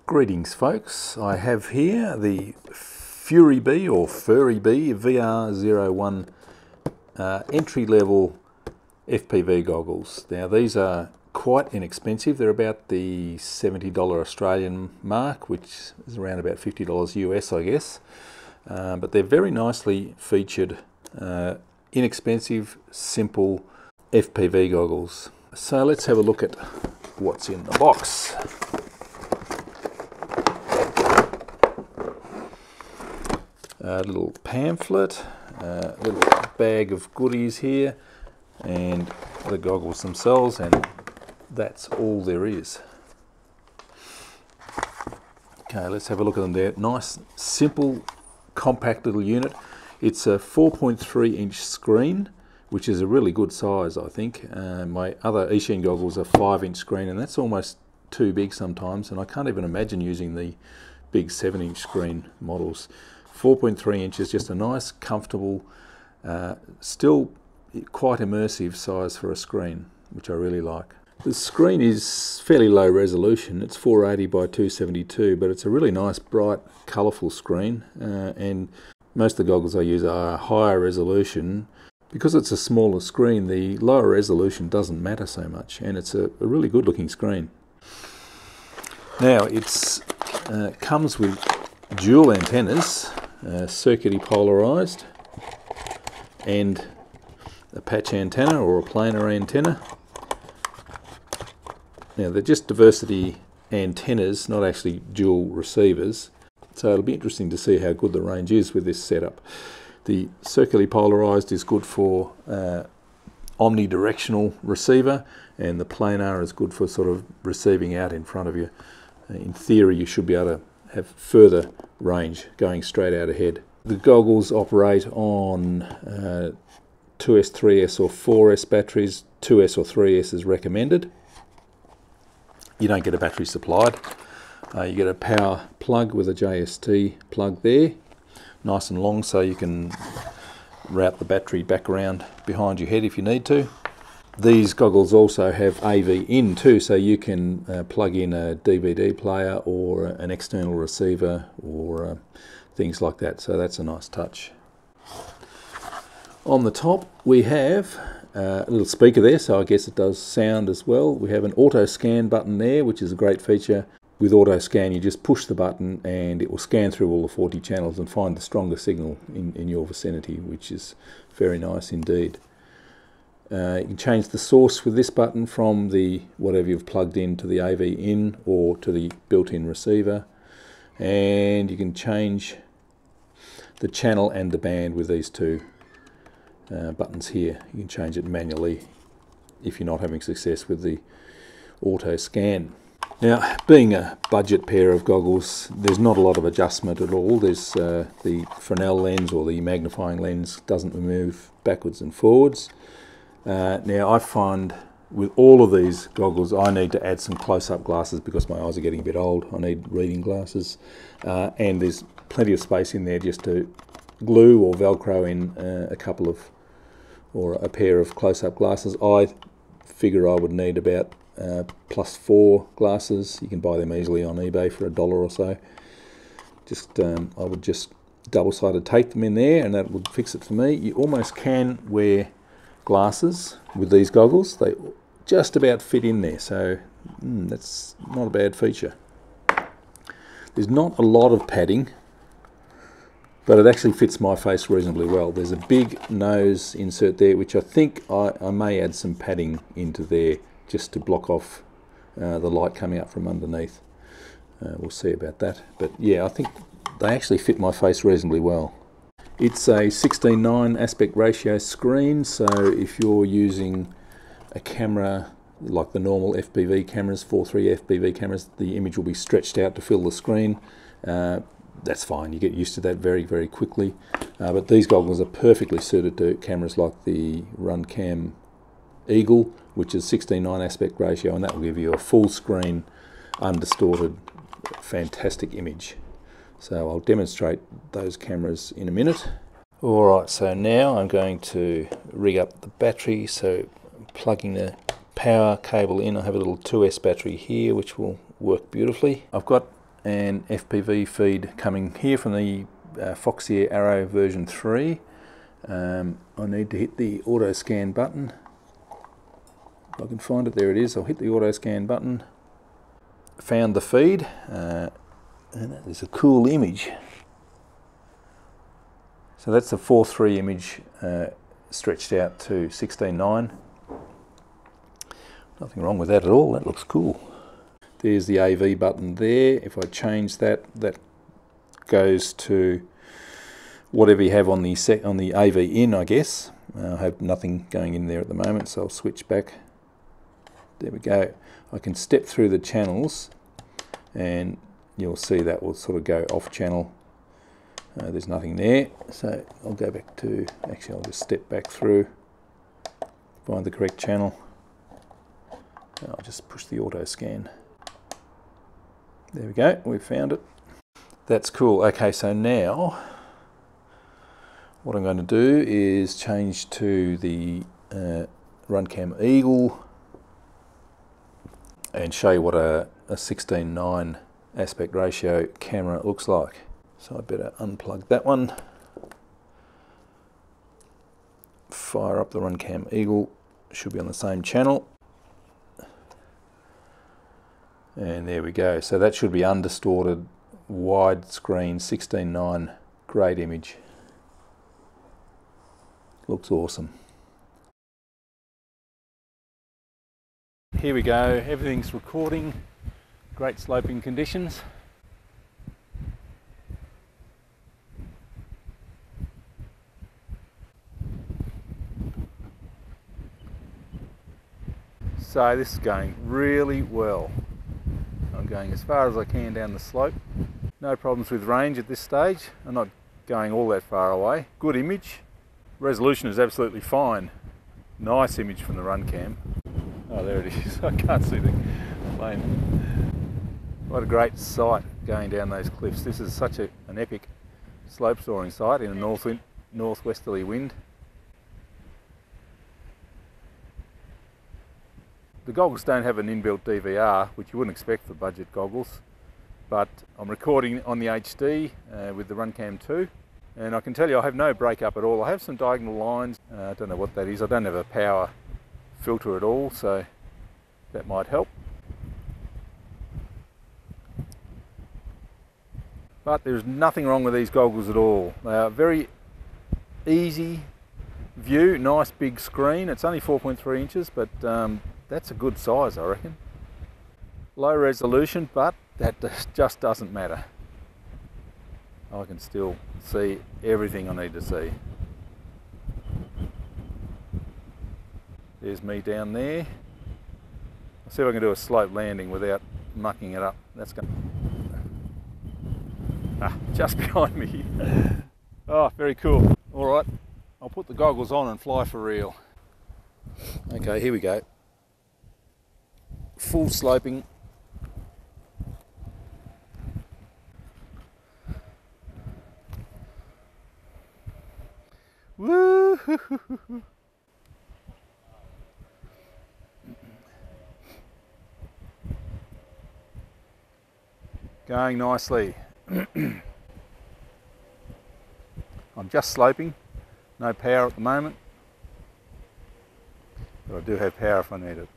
Greetings folks, I have here the Furibee or Furibee VR01 entry-level FPV goggles. Now these are quite inexpensive. They're about the $70 Australian mark, which is around about $50 US I guess. But they're very nicely featured, inexpensive, simple FPV goggles. So let's have a look at what's in the box. A little pamphlet, a little bag of goodies here, and the goggles themselves, and that's all there is. Okay, let's have a look at them there. Nice, simple, compact little unit. It's a 4.3-inch screen, which is a really good size, I think. My other Ishin goggles are 5-inch screen, and that's almost too big sometimes, and I can't even imagine using the big 7-inch screen models. 4.3 inches, just a nice, comfortable, still quite immersive size for a screen, which I really like. The screen is fairly low resolution. It's 480 by 272, but it's a really nice, bright, colourful screen. And most of the goggles I use are higher resolution. Because it's a smaller screen, the lower resolution doesn't matter so much, and it's a really good-looking screen. Now, it's comes with dual antennas. Circularly polarized, and a patch antenna or a planar antenna. Now they're just diversity antennas, not actually dual receivers, so it'll be interesting to see how good the range is with this setup. The circularly polarized is good for omnidirectional receiver, and the planar is good for sort of receiving out in front of you. In theory you should be able to have further range going straight out ahead. The goggles operate on 2S, 3S or 4S batteries. 2S or 3S is recommended. You don't get a battery supplied. You get a power plug with a JST plug there, nice and long, so you can route the battery back around behind your head if you need to. These goggles also have AV in too, so you can plug in a DVD player or an external receiver or things like that, so that's a nice touch. On the top we have a little speaker there, so I guess it does sound as well. We have an auto scan button there, which is a great feature. With auto scan you just push the button and it will scan through all the 40 channels and find the strongest signal in your vicinity, which is very nice indeed. You can change the source with this button from the whatever you've plugged in to the AV in or to the built-in receiver, and you can change the channel and the band with these two buttons here. You can change it manually if you're not having success with the auto scan. Now, being a budget pair of goggles, there's not a lot of adjustment at all. There's the Fresnel lens or the magnifying lens doesn't move backwards and forwards. Now I find with all of these goggles I need to add some close-up glasses because my eyes are getting a bit old. I need reading glasses, and there's plenty of space in there just to glue or velcro in a couple of or a pair of close-up glasses. I figure I would need about +4 glasses. You can buy them easily on eBay for $1 or so. Just I would just double-sided tape them in there and that would fix it for me. You almost can wear glasses with these goggles. They just about fit in there, so that's not a bad feature. There's not a lot of padding, but it actually fits my face reasonably well. There's a big nose insert there, which I think I may add some padding into there just to block off the light coming up from underneath. We'll see about that, but yeah, I think they actually fit my face reasonably well. It's a 16:9 aspect ratio screen, so if you're using a camera like the normal FPV cameras, 4.3 FPV cameras, the image will be stretched out to fill the screen. That's fine, you get used to that very, very quickly. But these goggles are perfectly suited to cameras like the Runcam Eagle, which is 16:9 aspect ratio, and that will give you a full screen, undistorted, fantastic image. So I'll demonstrate those cameras in a minute. Alright, so now I'm going to rig up the battery, so I'm plugging the power cable in. I have a little 2S battery here which will work beautifully. I've got and FPV feed coming here from the Foxeer Arrow version 3. I need to hit the auto scan button. If I can find it, there it is. I'll hit the auto scan button. Found the feed, and that is a cool image. So that's the 4:3 image stretched out to 16:9. Nothing wrong with that at all, that looks cool. There's the AV button there. If I change that, that goes to whatever you have on the AV in, I guess. I have nothing going in there at the moment, so I'll switch back. There we go. I can step through the channels and you'll see that will sort of go off channel. There's nothing there, so I'll go back to, actually I'll just step back through, find the correct channel. I'll just push the auto scan. There we go, we've found it. That's cool. Okay, so now what I'm going to do is change to the Runcam Eagle and show you what a 16:9 aspect ratio camera looks like. So I better unplug that one, fire up the Runcam Eagle, should be on the same channel, and there we go. So that should be undistorted, widescreen 16:9, great image. Looks awesome. Here we go, everything's recording, great sloping conditions. So this is going really well. I'm going as far as I can down the slope. No problems with range at this stage. I'm not going all that far away. Good image. Resolution is absolutely fine. Nice image from the Runcam. Oh, there it is. I can't see the plane. What a great sight going down those cliffs. This is such an epic slope soaring site in a northwesterly wind. The goggles don't have an inbuilt DVR, which you wouldn't expect for budget goggles, but I'm recording on the HD with the Runcam 2, and I can tell you I have no breakup at all. I have some diagonal lines, I don't know what that is. I don't have a power filter at all, so that might help. But there's nothing wrong with these goggles at all. They are very easy view, nice big screen. It's only 4.3 inches, but that's a good size, I reckon. Low resolution, but that just doesn't matter. I can still see everything I need to see. There's me down there. I'll see if I can do a slope landing without mucking it up. That's going just behind me. Oh, very cool. All right, I'll put the goggles on and fly for real. Okay, here we go. Full sloping. Woo! Going nicely. I'm just sloping, no power at the moment, but I do have power if I need it.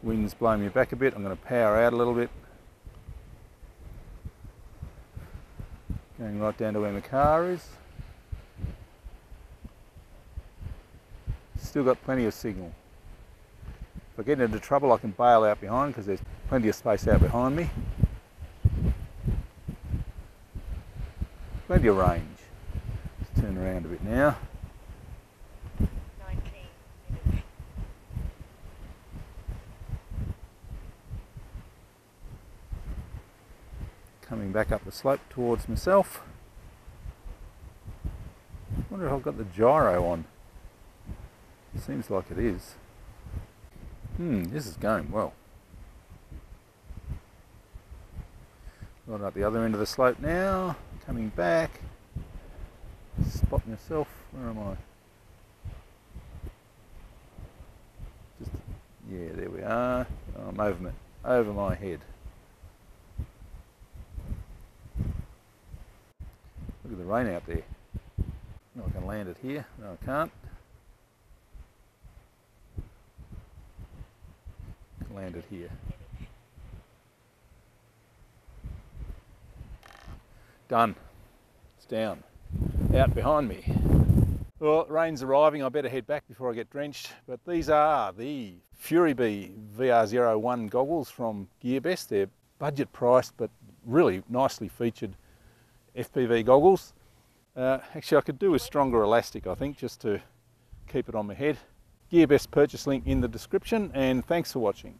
Wind's blowing me back a bit. I'm going to power out a little bit. Going right down to where my car is. Still got plenty of signal. If I get into trouble, I can bail out behind because there's plenty of space out behind me. Plenty of range. Let's turn around a bit now. 19 minutes. Coming back up the slope towards myself. I wonder if I've got the gyro on. Seems like it is. This is going well. Right up the other end of the slope now. Coming back. Spot myself. Where am I? Yeah, there we are. I'm over my head. Look at the rain out there. No, I can land it here. No, I can't. Land it here. Done. It's down. Out behind me. Well, rain's arriving. I better head back before I get drenched. But these are the Furibee VR01 goggles from GearBest. They're budget priced, but really nicely featured FPV goggles. Actually, I could do with stronger elastic, I think, just to keep it on my head. GearBest purchase link in the description, and thanks for watching.